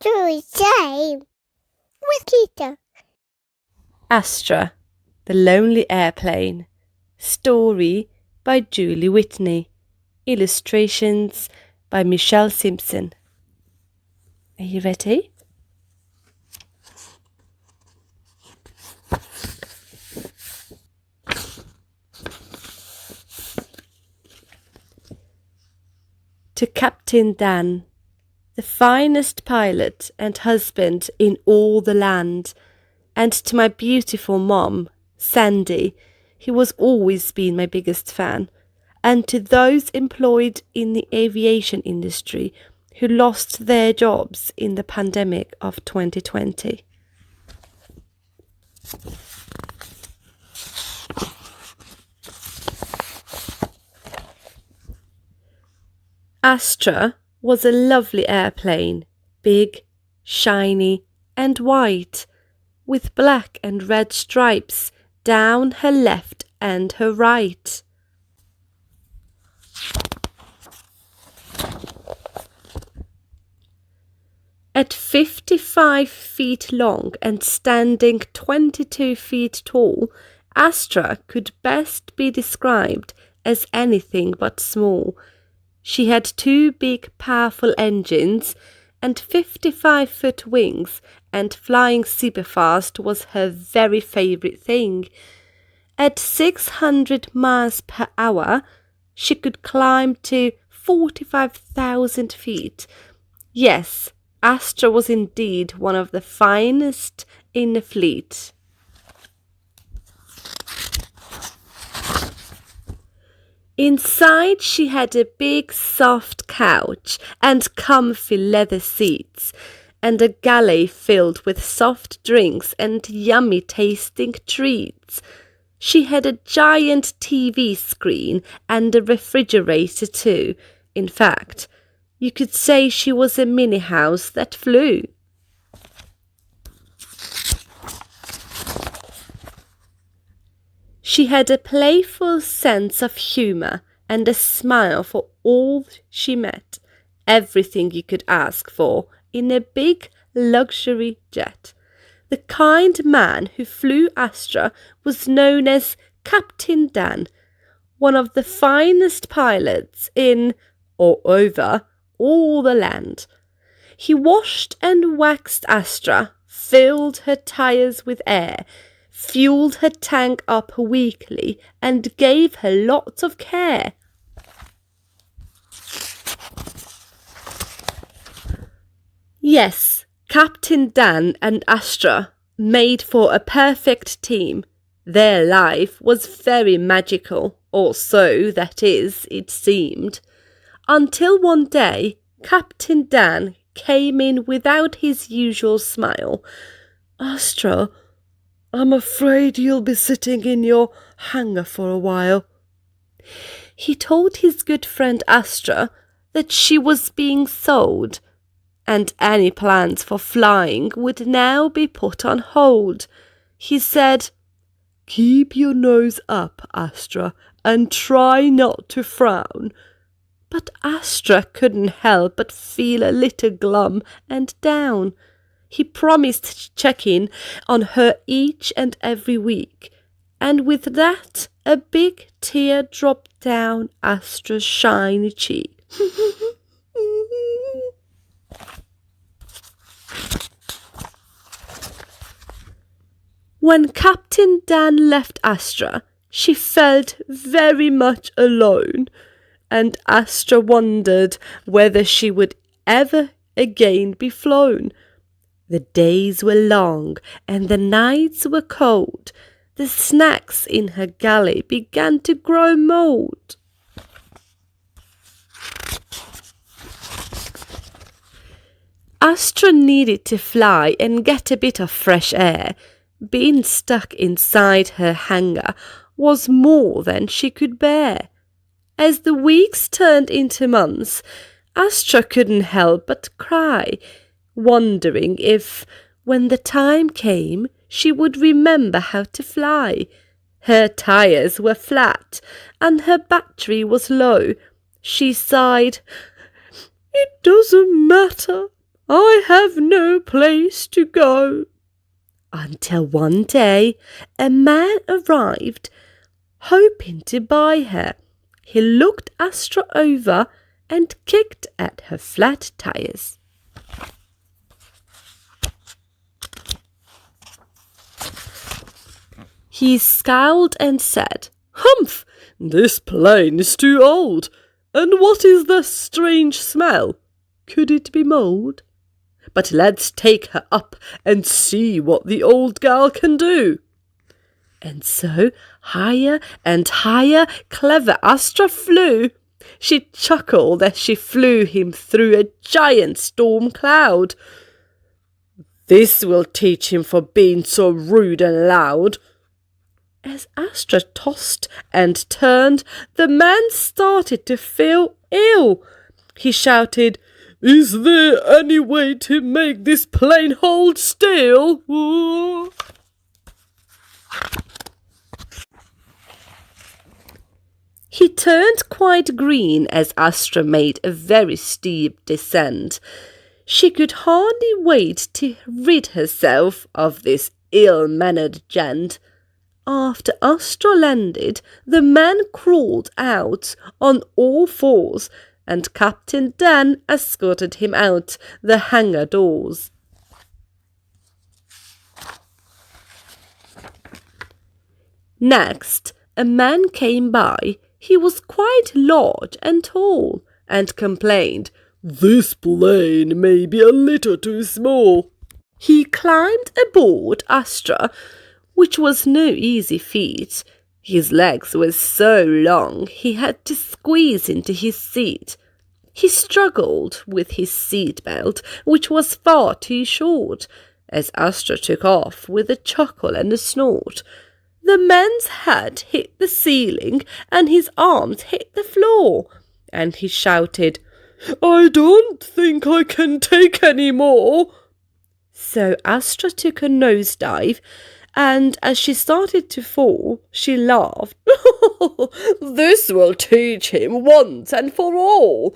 to say with Gitte. Astra, the Lonely Airplane. Story by Julie Whitney. Illustrations by Michelle Simpson. Are you ready? To Captain Dan, the finest pilot and husband in all the land, and to my beautiful mom, Sandy, who has always been my biggest fan, and to those employed in the aviation industry who lost their jobs in the pandemic of 2020. Astra was a lovely airplane, big, shiny and white, with black and red stripes down her left and her right. At 55 feet long and standing 22 feet tall, Astra could best be described as anything but small. She had two big powerful engines and 55-foot wings, and flying super fast was her very favourite thing. At 600 miles per hour, she could climb to 45,000 feet. Yes, Astra was indeed one of the finest in the fleet. Inside she had a big soft couch and comfy leather seats, and a galley filled with soft drinks and yummy tasting treats. She had a giant TV screen and a refrigerator too. In fact, you could say she was a mini house that flew. She had a playful sense of humour and a smile for all she met, everything you could ask for in a big luxury jet. The kind man who flew Astra was known as Captain Dan, one of the finest pilots in or over all the land. He washed and waxed Astra, filled her tyres with air, fueled her tank up weekly, and gave her lots of care. Yes, Captain Dan and Astra made for a perfect team. Their life was very magical, or so, that is, it seemed. Until one day, Captain Dan came in without his usual smile. "Astra, I'm afraid you'll be sitting in your hangar for a while." He told his good friend Astra that she was being sold, and any plans for flying would now be put on hold. He said, "Keep your nose up, Astra, and try not to frown." But Astra couldn't help but feel a little glum and down. He promised to check in on her each and every week, and with that a big tear dropped down Astra's shiny cheek. When Captain Dan left Astra, she felt very much alone, and Astra wondered whether she would ever again be flown. The days were long and the nights were cold. The snacks in her galley began to grow mould. Astra needed to fly and get a bit of fresh air. Being stuck inside her hangar was more than she could bear. As the weeks turned into months, Astra couldn't help but cry, wondering if, when the time came, she would remember how to fly. Her tyres were flat and her battery was low. She sighed, "It doesn't matter. I they have no place to go. Until one day a man arrived, hoping to buy her. He looked Astra over and kicked at her flat tires. He scowled and said, "Humph! This plane is too old. And what is the strange smell? Could it be mould? But let's take her up and see what the old gal can do." And so, higher and higher, clever Astra flew. She chuckled as she flew him through a giant storm cloud. "This will teach him for being so rude and loud." As Astra tossed and turned, the man started to feel ill. He shouted, "Is there any way to make this plane hold still?" Ooh. He turned quite green as Astra made a very steep descent. She could hardly wait to rid herself of this ill-mannered gent. After Astra landed, the man crawled out on all fours, and Captain Dan escorted him out the hangar doors. Next, a man came by. He was quite large and tall, and complained, "This plane may be a little too small." He climbed aboard Astra, which was no easy feat. His legs were so long he had to squeeze into his seat. He struggled with his seat belt, which was far too short, as Astra took off with a chuckle and a snort. The man's head hit the ceiling and his arms hit the floor, and he shouted, "I don't think I can take any more." So Astra took a nosedive, and as she started to fall, she laughed. "This will teach him once and for all.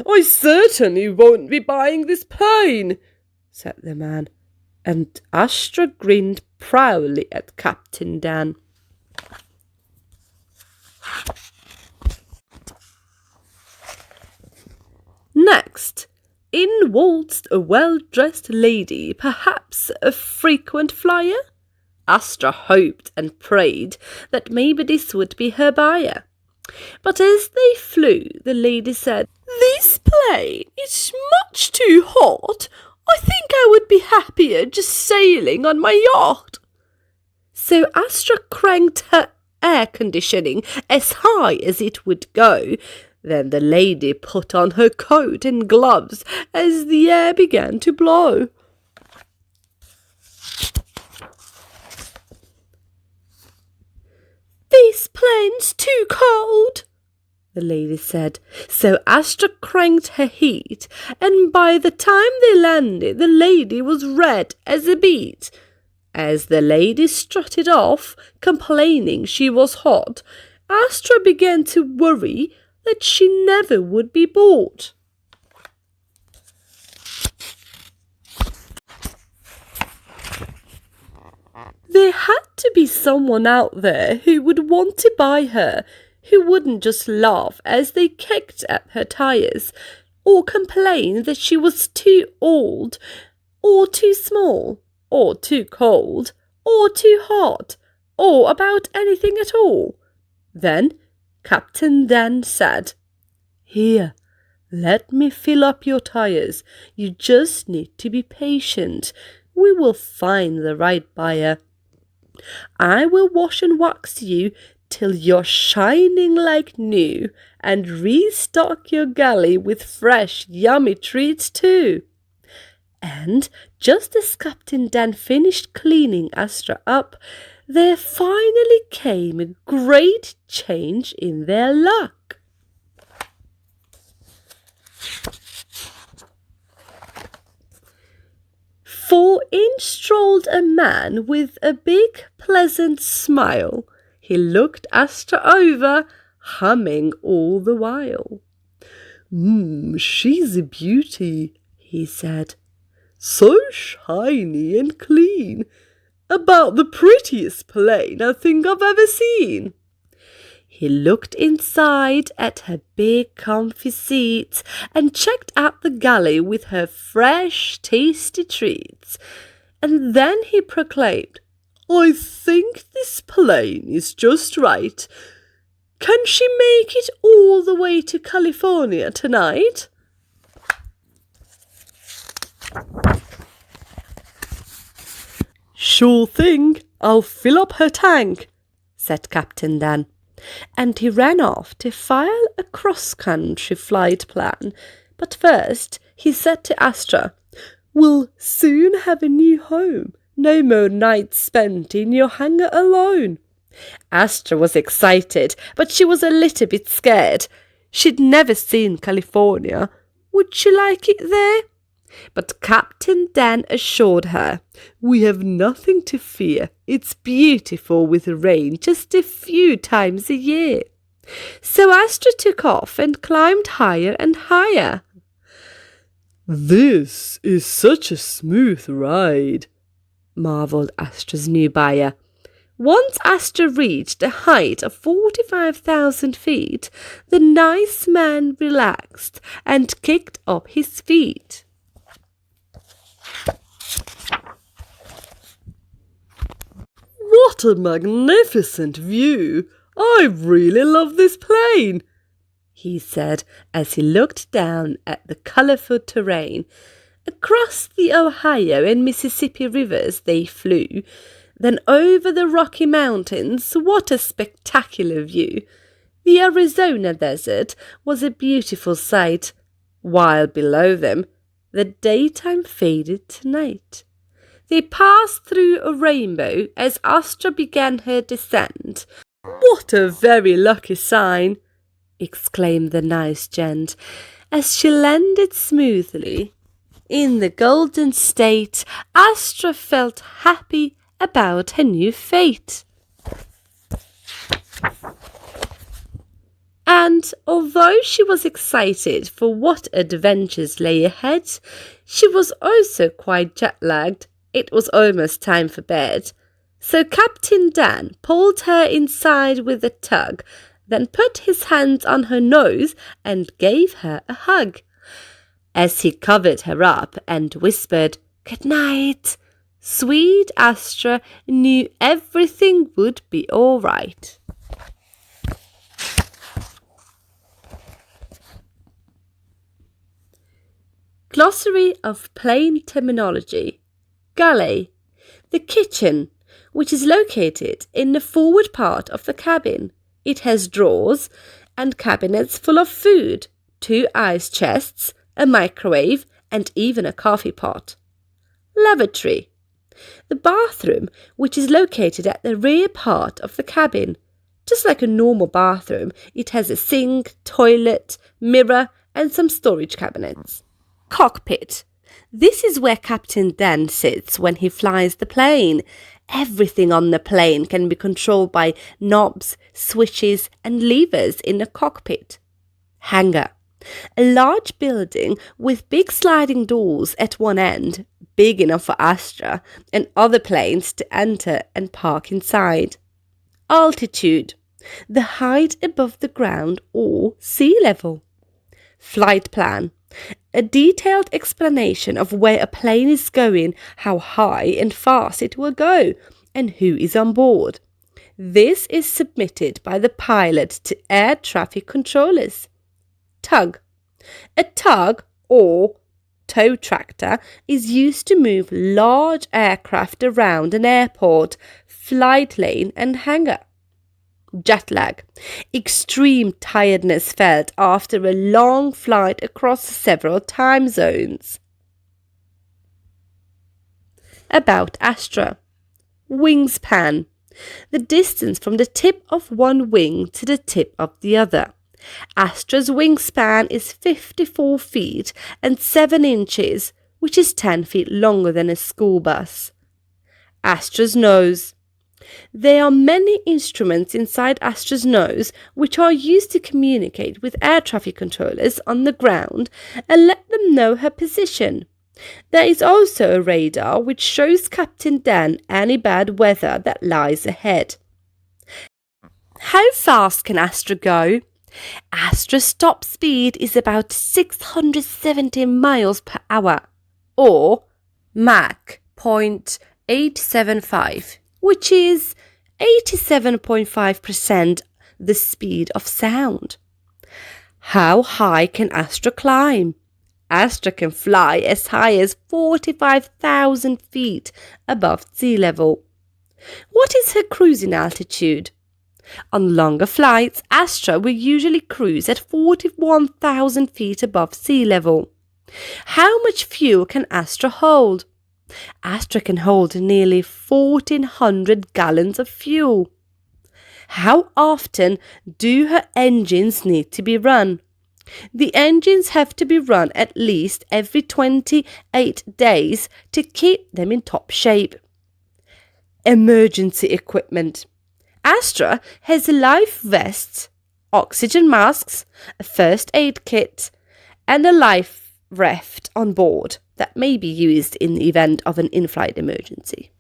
I certainly won't be buying this plane," said the man, and Astra grinned proudly at Captain Dan. Next, in waltzed a well-dressed lady, perhaps a frequent flyer. Astra hoped and prayed that maybe this would be her buyer. But as they flew, the lady said, "This plane is much too hot. I think I would be happier just sailing on my yacht." So Astra cranked her air conditioning as high as it would go. Then the lady put on her coat and gloves as the air began to blow. "This plane's too cold," the lady said. So Astra cranked her heat, and by the time they landed, the lady was red as a beet. As the lady strutted off, complaining she was hot, Astra began to worry that she never would be bought. There had to be someone out there who would want to buy her, who wouldn't just laugh as they kicked at her tires, or complain that she was too old, or too small, or too cold, or too hot, or about anything at all. Then Captain Dan said, "Here, let me fill up your tires. You just need to be patient. We will find the right buyer. I will wash and wax you till you're shining like new, and restock your galley with fresh, yummy treats too." And just as Captain Dan finished cleaning Astra up, there finally came a great change in their luck. For in strolled a man with a big, pleasant smile. He looked Astra over, humming all the while. She's a beauty," he said. So shiny and clean. About the prettiest plane I think I've ever seen. He looked inside at her big comfy seats and checked out the galley with her fresh, tasty treats. And then he proclaimed, I think this plane is just right. Can she make it all the way to California tonight? Sure thing, I'll fill up her tank, said Captain Dan, and he ran off to file a cross-country flight plan. But first he said to Astra, We'll soon have a new home. No more nights spent in your hangar alone. Astra was excited, but she was a little bit scared. She'd never seen California. Would she like it there? But Captain Dan assured her, We have nothing to fear. It's beautiful with rain just a few times a year. So Astra took off and climbed higher and higher. This is such a smooth ride, marvelled Astra's new buyer. Once Astra reached a height of 45,000 feet, the nice man relaxed and kicked up his feet. What a magnificent view! I really love this plane, he said as he looked down at the colourful terrain. Across the Ohio and Mississippi rivers they flew. Then over the Rocky Mountains, what a spectacular view! The Arizona desert was a beautiful sight, while below them the daytime faded to night. They passed through a rainbow as Astra began her descent. What a very lucky sign! Exclaimed the nice gent as she landed smoothly. In the Golden State, Astra felt happy about her new fate. And although she was excited for what adventures lay ahead, she was also quite jet-lagged. It was almost time for bed. So Captain Dan pulled her inside with a tug, then put his hands on her nose and gave her a hug. As he covered her up and whispered, "Good night," sweet Astra knew everything would be all right. Glossary of Plane Terminology. Galley, the kitchen, which is located in the forward part of the cabin. It has drawers and cabinets full of food, 2 ice chests, a microwave, and even a coffee pot. Lavatory, the bathroom, which is located at the rear part of the cabin. Just like a normal bathroom, it has a sink, toilet, mirror, and some storage cabinets. Cockpit. This is where Captain Dan sits when he flies the plane. Everything on the plane can be controlled by knobs, switches, and levers in the cockpit. Hangar. A large building with big sliding doors at one end, big enough for Astra and other planes to enter and park inside. Altitude. The height above the ground or sea level. Flight plan. A detailed explanation of where a plane is going, how high and fast it will go, and who is on board. This is submitted by the pilot to air traffic controllers. Tug. A tug or tow tractor is used to move large aircraft around an airport, flight lane, and hangar. Jet lag. Extreme tiredness felt after a long flight across several time zones. About Astra. Wingspan. The distance from the tip of one wing to the tip of the other. Astra's wingspan is 54 feet and 7 inches, which is 10 feet longer than a school bus. Astra's nose. There are many instruments inside Astra's nose which are used to communicate with air traffic controllers on the ground and let them know her position. There is also a radar which shows Captain Dan any bad weather that lies ahead. How fast can Astra go? Astra's top speed is about 670 miles per hour, or Mach 0.875, which is 87.5% the speed of sound. How high can Astra climb? Astra can fly as high as 45,000 feet above sea level. What is her cruising altitude? On longer flights, Astra will usually cruise at 41,000 feet above sea level. How much fuel can Astra hold? Astra can hold nearly 1,400 gallons of fuel. How often do her engines need to be run? The engines have to be run at least every 28 days to keep them in top shape. Emergency equipment. Astra has life vests, oxygen masks, a first aid kit, and a life raft on board that may be used in the event of an in-flight emergency.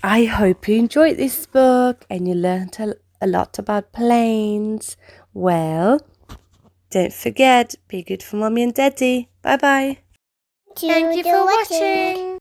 I hope you enjoyed this book and you learned a lot about planes. Well, don't forget, be good for Mommy and Daddy. Bye bye. Thank you for watching.